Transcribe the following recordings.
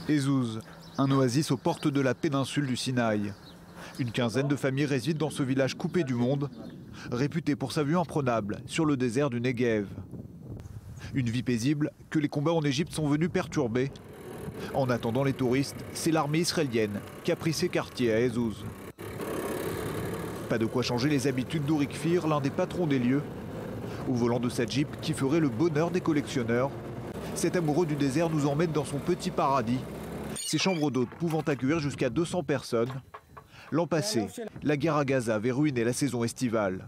Ezouz, un oasis aux portes de la péninsule du Sinaï. Une quinzaine de familles résident dans ce village coupé du monde, réputé pour sa vue imprenable sur le désert du Negev. Une vie paisible que les combats en Égypte sont venus perturber. En attendant les touristes, c'est l'armée israélienne qui a pris ses quartiers à Ezouz. Pas de quoi changer les habitudes d'Ourik Fir, l'un des patrons des lieux. Au volant de sa Jeep qui ferait le bonheur des collectionneurs, cet amoureux du désert nous emmène dans son petit paradis. Ses chambres d'hôtes pouvant accueillir jusqu'à 200 personnes. L'an passé, la guerre à Gaza avait ruiné la saison estivale.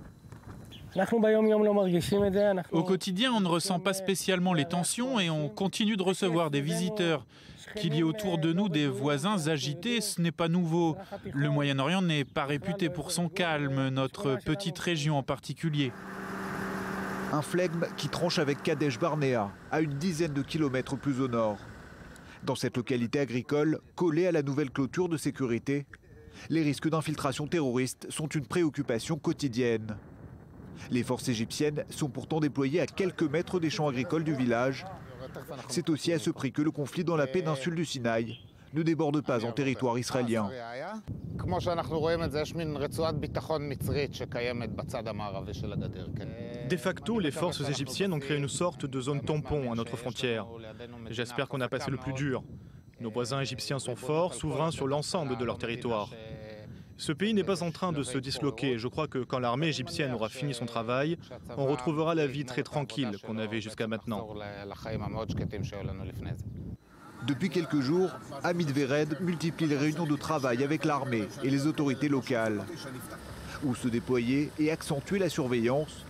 Au quotidien, on ne ressent pas spécialement les tensions et on continue de recevoir des visiteurs. Qu'il y ait autour de nous des voisins agités, ce n'est pas nouveau. Le Moyen-Orient n'est pas réputé pour son calme, notre petite région en particulier. Un flegme qui tranche avec Kadesh Barnea, à une dizaine de kilomètres plus au nord. Dans cette localité agricole, collée à la nouvelle clôture de sécurité, les risques d'infiltration terroriste sont une préoccupation quotidienne. Les forces égyptiennes sont pourtant déployées à quelques mètres des champs agricoles du village. C'est aussi à ce prix que le conflit dans la péninsule du Sinaï ne déborde pas en territoire israélien. De facto, les forces égyptiennes ont créé une sorte de zone tampon à notre frontière. J'espère qu'on a passé le plus dur. Nos voisins égyptiens sont forts, souverains sur l'ensemble de leur territoire. Ce pays n'est pas en train de se disloquer. Je crois que quand l'armée égyptienne aura fini son travail, on retrouvera la vie très tranquille qu'on avait jusqu'à maintenant. Depuis quelques jours, Hamid Vered multiplie les réunions de travail avec l'armée et les autorités locales. Où se déployer et accentuer la surveillance?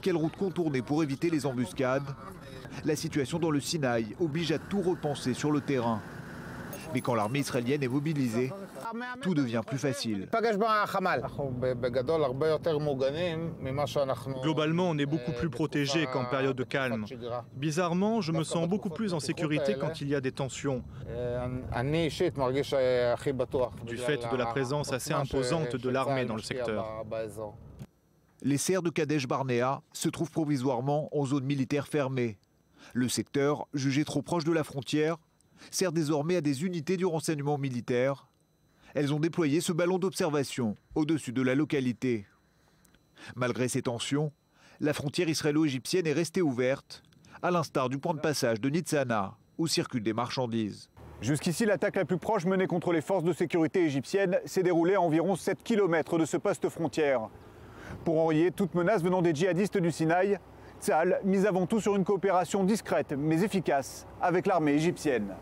Quelle route contourner pour éviter les embuscades? La situation dans le Sinaï oblige à tout repenser sur le terrain. Mais quand l'armée israélienne est mobilisée, tout devient plus facile. Globalement, on est beaucoup plus protégé qu'en période de calme. Bizarrement, je me sens beaucoup plus en sécurité quand il y a des tensions. Du fait de la présence assez imposante de l'armée dans le secteur. Les serres de Kadesh Barnea se trouvent provisoirement en zone militaire fermée. Le secteur, jugé trop proche de la frontière, sert désormais à des unités du renseignement militaire. Elles ont déployé ce ballon d'observation au-dessus de la localité. Malgré ces tensions, la frontière israélo-égyptienne est restée ouverte, à l'instar du point de passage de Nitzana, où circulent des marchandises. Jusqu'ici, l'attaque la plus proche menée contre les forces de sécurité égyptiennes s'est déroulée à environ 7 km de ce poste frontière. Pour enrayer toute menace venant des djihadistes du Sinaï, Tsahal mise avant tout sur une coopération discrète mais efficace avec l'armée égyptienne.